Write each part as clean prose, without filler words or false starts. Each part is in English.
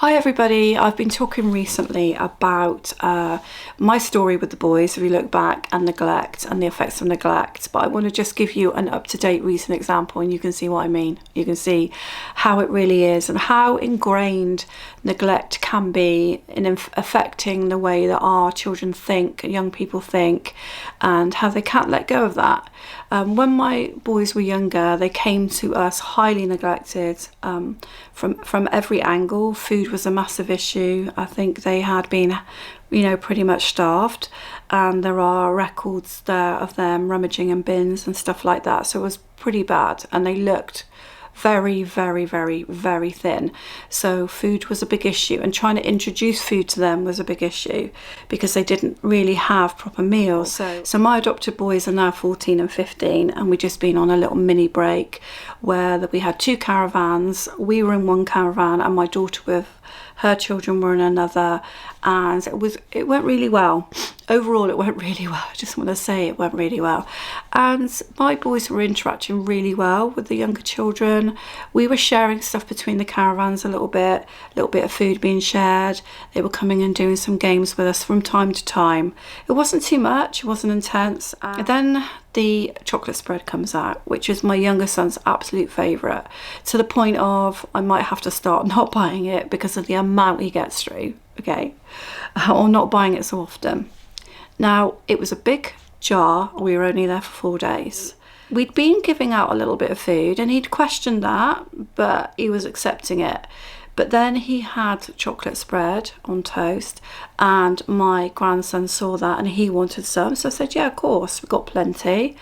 Hi everybody, I've been talking recently about my story with the boys, if you look back, and neglect and the effects of neglect, but I want to just give you an up-to-date recent example and you can see what I mean. You can see how it really is and how ingrained neglect can be in affecting the way that our children think, young people think, and how they can't let go of that. When my boys were younger, they came to us highly neglected from every angle. Food was a massive issue. I think they had been, pretty much starved, and there are records there of them rummaging in bins and stuff like that. So it was pretty bad, and they looked very, very, very, very thin. So food was a big issue, and trying to introduce food to them was a big issue because they didn't really have proper meals. So my adopted boys are now 14 and 15, and we've just been on a little mini break where we had two caravans. We were in one caravan and my daughter with her children were in another, and it went really well. Overall, it went really well. I just want to say it went really well. And my boys were interacting really well with the younger children. We were sharing stuff between the caravans a little bit of food being shared. They were coming and doing some games with us from time to time. It wasn't too much, it wasn't intense. And then the chocolate spread comes out, which is my younger son's absolute favourite, to the point of I might have to start not buying it because of the amount he gets through, okay? Or not buying it so often. Now, it was a big jar. We were only there for 4 days. We'd been giving out a little bit of food and he'd questioned that, but he was accepting it. But then he had chocolate spread on toast and my grandson saw that and he wanted some. So I said, yeah, of course, we've got plenty.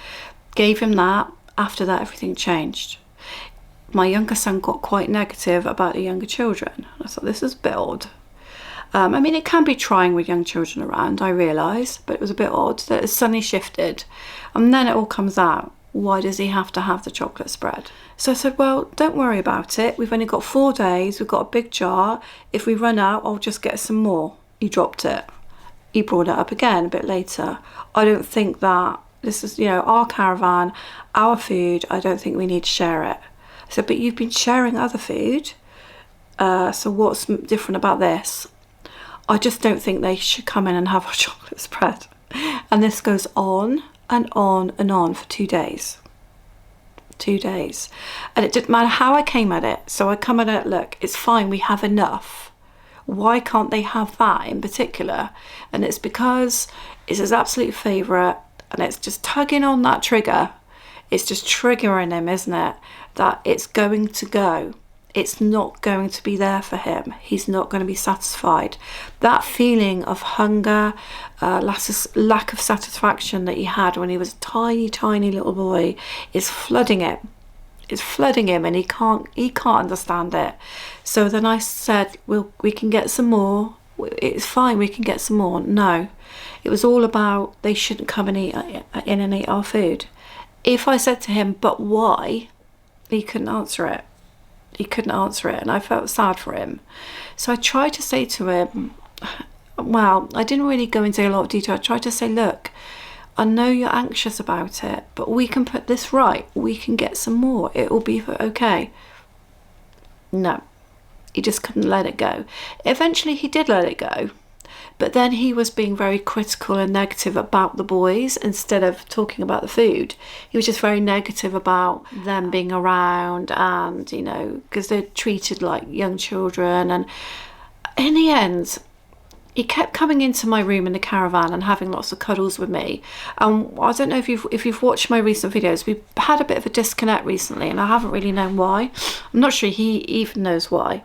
Gave him that. After that, everything changed. My younger son got quite negative about the younger children. I thought, this is a bit odd. It can be trying with young children around, I realise, but it was a bit odd that it suddenly shifted. And then it all comes out. Why does he have to have the chocolate spread? So I said, well, don't worry about it. We've only got 4 days. We've got a big jar. If we run out, I'll just get some more. He dropped it. He brought it up again a bit later. I don't think that this is, our caravan, our food. I don't think we need to share it. I said, but you've been sharing other food. So what's different about this? I just don't think they should come in and have a chocolate spread. And this goes on and on and on for 2 days. 2 days. And it didn't matter how I came at it. So I come at it, look, it's fine, we have enough. Why can't they have that in particular? And it's because it's his absolute favourite and it's just tugging on that trigger. It's just triggering him, isn't it? That it's going to go. It's not going to be there for him. He's not going to be satisfied. That feeling of hunger, lack of satisfaction that he had when he was a tiny, tiny little boy is flooding him. It's flooding him and he can't understand it. So then I said, well, we can get some more. It's fine, we can get some more. No, it was all about they shouldn't come and eat our food. If I said to him, but why? He couldn't answer it. And I felt sad for him. So I tried to say to him, well, I didn't really go into a lot of detail. I tried to say, look, I know you're anxious about it, but we can put this right. We can get some more. It will be okay. No, he just couldn't let it go. Eventually he did let it go. But then he was being very critical and negative about the boys instead of talking about the food. He was just very negative about them being around and, because they're treated like young children. And in the end, he kept coming into my room in the caravan and having lots of cuddles with me. I don't know if you've watched my recent videos. We've had a bit of a disconnect recently and I haven't really known why. I'm not sure he even knows why.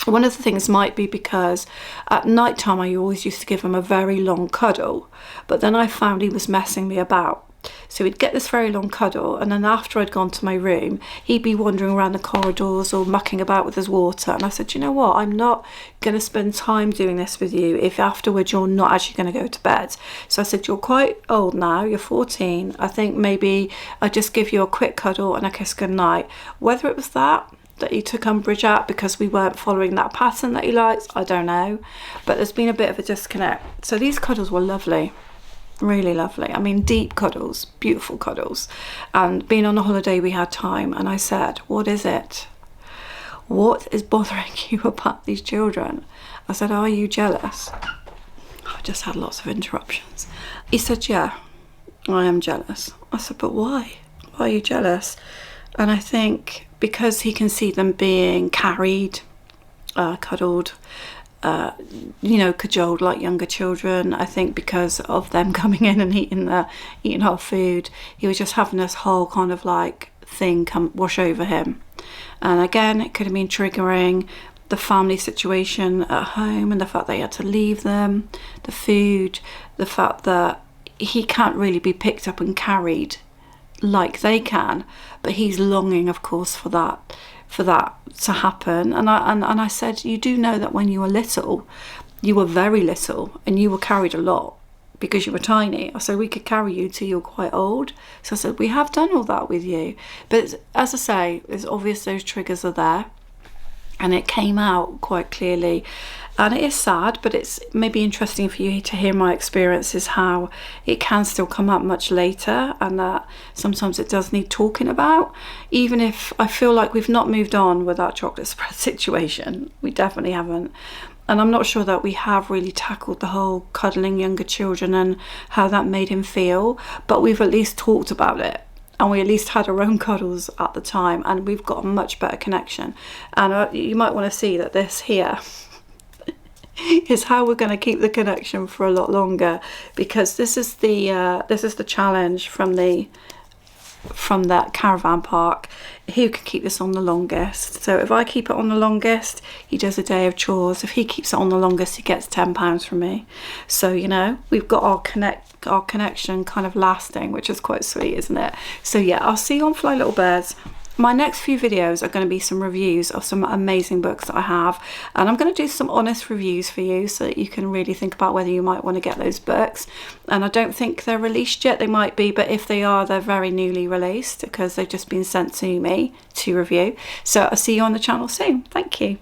One of the things might be because at night time I always used to give him a very long cuddle, but then I found he was messing me about. So he'd get this very long cuddle and then after I'd gone to my room, he'd be wandering around the corridors or mucking about with his water. And I said, you know what, I'm not going to spend time doing this with you if afterwards you're not actually going to go to bed. So I said, you're quite old now, you're 14. I think maybe I'll just give you a quick cuddle and a kiss goodnight. Whether it was that he took umbrage at because we weren't following that pattern that he likes, I don't know. But there's been a bit of a disconnect. So these cuddles were lovely. Really lovely. Deep cuddles, beautiful cuddles. And being on a holiday, we had time. And I said, what is it? what is bothering you about these children? I said, are you jealous? I just had lots of interruptions. He said, yeah, I am jealous. I said, but why? Why are you jealous? And I think because he can see them being carried, cuddled, cajoled like younger children. I think because of them coming in and eating our food, he was just having this whole kind of like thing come wash over him. And again, it could have been triggering the family situation at home and the fact they had to leave them, the food, the fact that he can't really be picked up and carried like they can, but he's longing, of course, for that to happen. And I said, you do know that when you were little, you were very little and you were carried a lot because you were tiny. I said, we could carry you till you're quite old. So I said, we have done all that with you. But as I say, it's obvious those triggers are there, and it came out quite clearly. And it is sad, but it's maybe interesting for you to hear my experiences, how it can still come up much later, and that sometimes it does need talking about. Even if I feel like we've not moved on with that chocolate spread situation, we definitely haven't. And I'm not sure that we have really tackled the whole cuddling younger children and how that made him feel, but we've at least talked about it. And we at least had our own cuddles at the time, and we've got a much better connection. And you might want to see that this here is how we're going to keep the connection for a lot longer, because this is the challenge from that caravan park. Who can keep this on the longest? So if I keep it on the longest, he does a day of chores. If he keeps it on the longest, he gets £10 from me. So we've got our connection kind of lasting, which is quite sweet, isn't it? So yeah, I'll see you on Fly Little Birds. My next few videos are going to be some reviews of some amazing books that I have, and I'm going to do some honest reviews for you so that you can really think about whether you might want to get those books. And I don't think they're released yet. They might be, but if they are, they're very newly released because they've just been sent to me to review. So I'll see you on the channel soon. Thank you.